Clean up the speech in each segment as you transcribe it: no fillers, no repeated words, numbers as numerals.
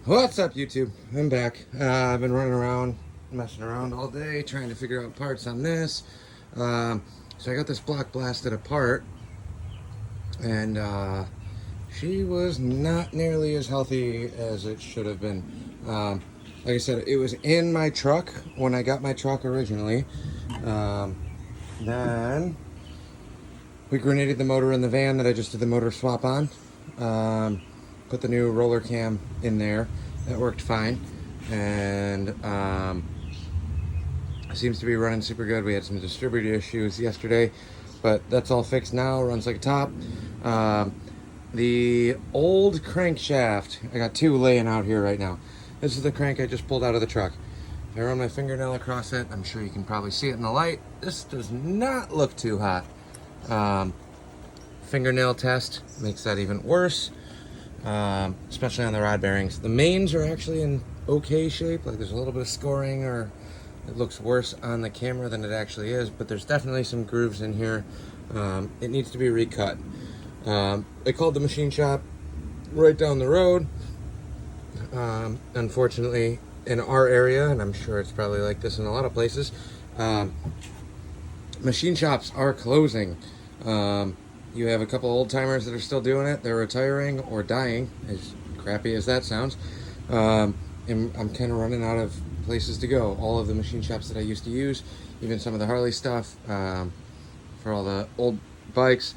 What's up, YouTube? I'm back. I've been running around, messing around all day, trying to figure out parts on this. So I got this block blasted apart, and she was not nearly as healthy as it should have been. Like I said, it was in my truck when I got my truck originally. Then we grenaded the motor in the van that I just did the motor swap on. Put the new roller cam in there. That worked fine, and it seems to be running super good. We had some distributor issues yesterday, but that's all fixed now. Runs like a top. The old crankshaft, I got two laying out here right now. This is the crank I just pulled out of the truck. If I run my fingernail across it, I'm sure you can probably see it in the light. This does not look too hot. Fingernail test makes that even worse. Especially on the rod bearings. The mains are actually in okay shape, like there's a little bit of scoring, or it looks worse on the camera than it actually is, but there's definitely some grooves in here. It needs to be recut. I called the machine shop right down the road. Unfortunately, in our area, and I'm sure it's probably like this in a lot of places, machine shops are closing. You have a couple old timers that are still doing it. They're retiring or dying, as crappy as that sounds. And I'm kind of running out of places to go. All of the machine shops that I used to use, even some of the Harley stuff, for all the old bikes,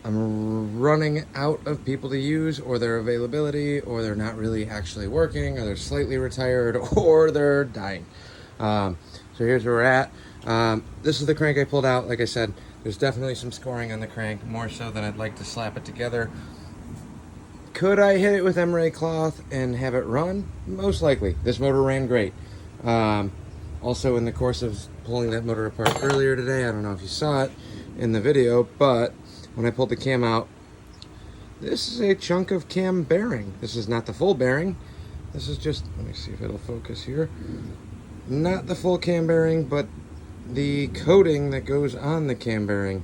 I'm running out of people to use, or their availability, or they're not really actually working, or they're slightly retired, or they're dying. So here's where we're at. This is the crank I pulled out. Like I said, there's definitely some scoring on the crank, more so than I'd like to slap it together. Could I hit it with emery cloth and have it run? Most likely. This motor ran great. Also, in the course of pulling that motor apart earlier today, I don't know if you saw it in the video, but when I pulled the cam out, this is a chunk of cam bearing. This is not the full bearing. This is just, let me see if it'll focus here. Not the full cam bearing, but the coating that goes on the cam bearing.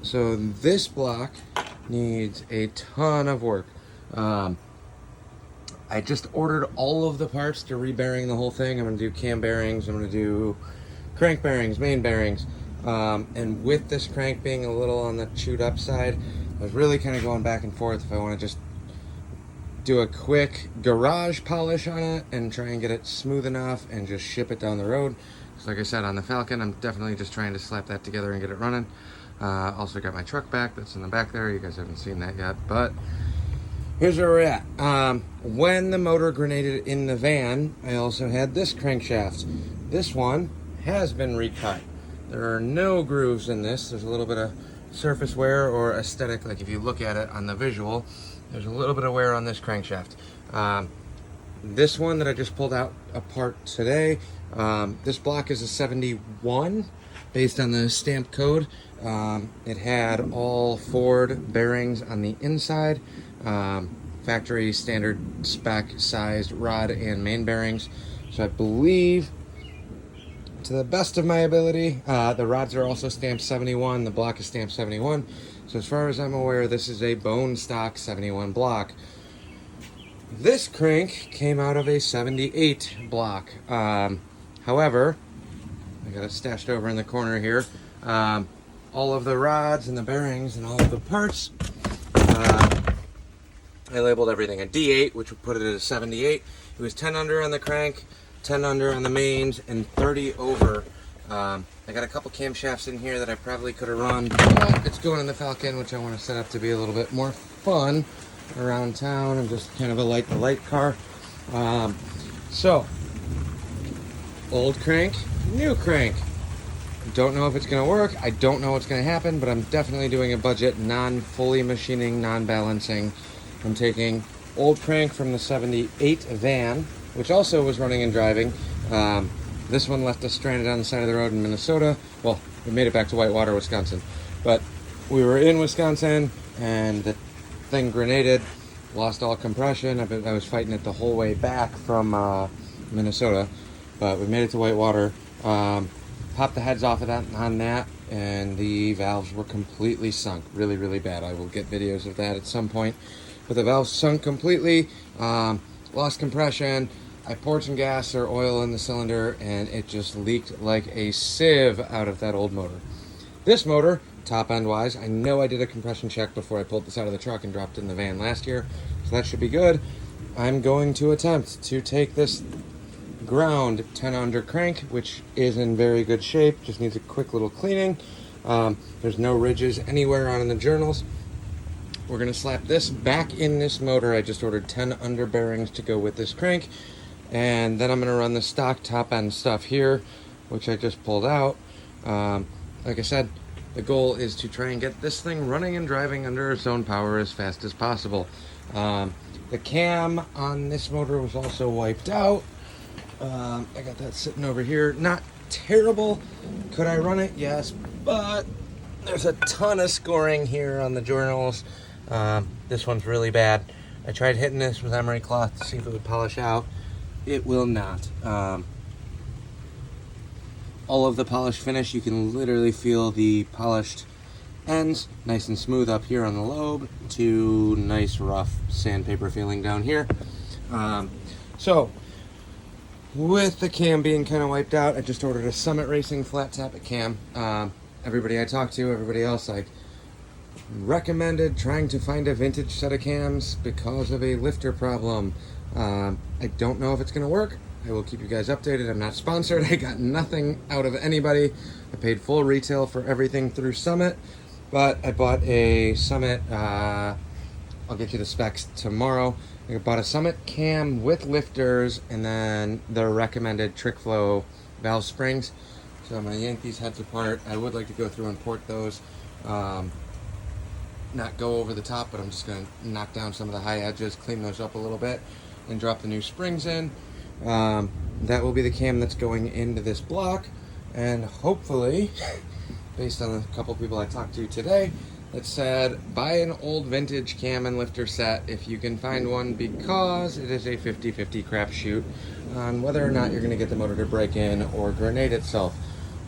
So this block needs a ton of work. I just ordered all of the parts to re-bearing the whole thing. I'm going to do cam bearings, I'm going to do crank bearings, main bearings. And with this crank being a little on the chewed up side, I was really kind of going back and forth if I want to just do a quick garage polish on it and try and get it smooth enough and just ship it down the road. So like I said, on the Falcon, I'm definitely just trying to slap that together and get it running. Also got my truck back, that's in the back there. You guys haven't seen that yet, but here's where we're at. When the motor grenaded in the van, I also had this crankshaft. This one has been recut. There are no grooves in this. There's a little bit of surface wear or aesthetic, like if you look at it on the visual, there's a little bit of wear on this crankshaft. This one that I just pulled out apart today, this block is a 71 based on the stamp code. It had all Ford bearings on the inside, factory standard spec sized rod and main bearings. So I believe, to the best of my ability, the rods are also stamped 71, the block is stamped 71. So as far as I'm aware, this is a bone stock 71 block. This crank came out of a 78 block. However, I got it stashed over in the corner here. All of the rods and the bearings and all of the parts, I labeled everything a D8, which would put it at a 78. It was 10 under on the crank, 10 under on the mains, and 30 over. I got a couple camshafts in here that I probably could have run, but it's going in the Falcon, which I want to set up to be a little bit more fun around town and just kind of a light car. So, old crank, new crank. Don't know if it's going to work. I don't know what's going to happen, but I'm definitely doing a budget, non-fully machining, non-balancing. I'm taking old crank from the 78 van, which also was running and driving. This one left us stranded on the side of the road in Minnesota. Well, we made it back to Whitewater, Wisconsin. But we were in Wisconsin, and the thing grenaded, lost all compression. I was fighting it the whole way back from Minnesota. But we made it to Whitewater. Popped the heads off of that on that, and the valves were completely sunk. Really, really bad. I will get videos of that at some point. but the valve sunk completely, lost compression. I poured some gas or oil in the cylinder and it just leaked like a sieve out of that old motor. This motor, top end wise, I know I did a compression check before I pulled this out of the truck and dropped it in the van last year, so that should be good. I'm going to attempt to take this ground 10 under crank, which is in very good shape, just needs a quick little cleaning. There's no ridges anywhere on the journals. We're going to slap this back in this motor. I just ordered 10 under bearings to go with this crank, and then I'm going to run the stock top end stuff here, which I just pulled out. Like I said, the goal is to try and get this thing running and driving under its own power as fast as possible. The cam on this motor was also wiped out. I got that sitting over here. Not terrible. Could I run it? Yes, but there's a ton of scoring here on the journals. This one's really bad. I tried hitting this with emery cloth to see if it would polish out. It will not. All of the polished finish, you can literally feel the polished ends, nice and smooth up here on the lobe, to nice rough sandpaper feeling down here. So, with the cam being kind of wiped out, I just ordered a Summit Racing flat tappet cam. Everybody I talked to, everybody else, like, recommended trying to find a vintage set of cams because of a lifter problem. I don't know if it's going to work. I will keep you guys updated. I'm not sponsored. I got nothing out of anybody. I paid full retail for everything through Summit, but I bought a Summit, I'll get you the specs tomorrow. I bought a Summit cam with lifters and then the recommended trick flow valve springs. So I'm going to yank these heads apart. I would like to go through and port those. Not go over the top, but I'm just going to knock down some of the high edges, clean those up a little bit, and drop the new springs in. That will be the cam that's going into this block, and hopefully, based on a couple people I talked to today, that said buy an old vintage cam and lifter set if you can find one, because it is a 50-50 crapshoot on whether or not you're going to get the motor to break in or grenade itself.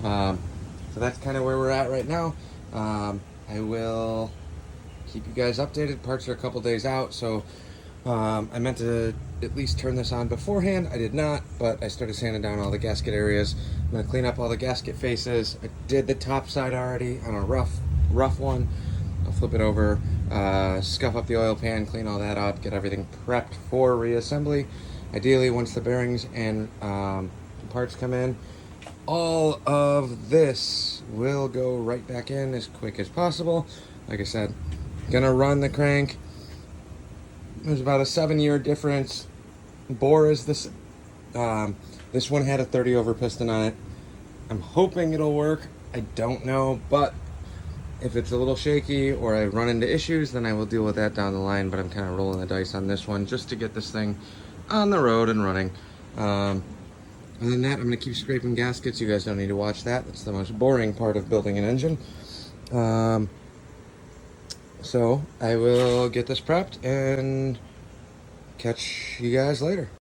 So that's kind of where we're at right now. I will keep you guys updated. Parts are a couple days out, so I meant to at least turn this on beforehand. I did not, but I started sanding down all the gasket areas. I'm going to clean up all the gasket faces. I did the top side already on a rough one. I'll flip it over, scuff up the oil pan, clean all that up, get everything prepped for reassembly. Ideally, once the bearings and parts come in, all of this will go right back in as quick as possible. Like I said, gonna run the crank. There's about a 7-year difference. Bore is this. This one had a 30 over piston on it. I'm hoping it'll work. I don't know, but if it's a little shaky or I run into issues, then I will deal with that down the line. But I'm kind of rolling the dice on this one just to get this thing on the road and running. Other than that, I'm going to keep scraping gaskets. You guys don't need to watch that. That's the most boring part of building an engine. So I will get this prepped and catch you guys later.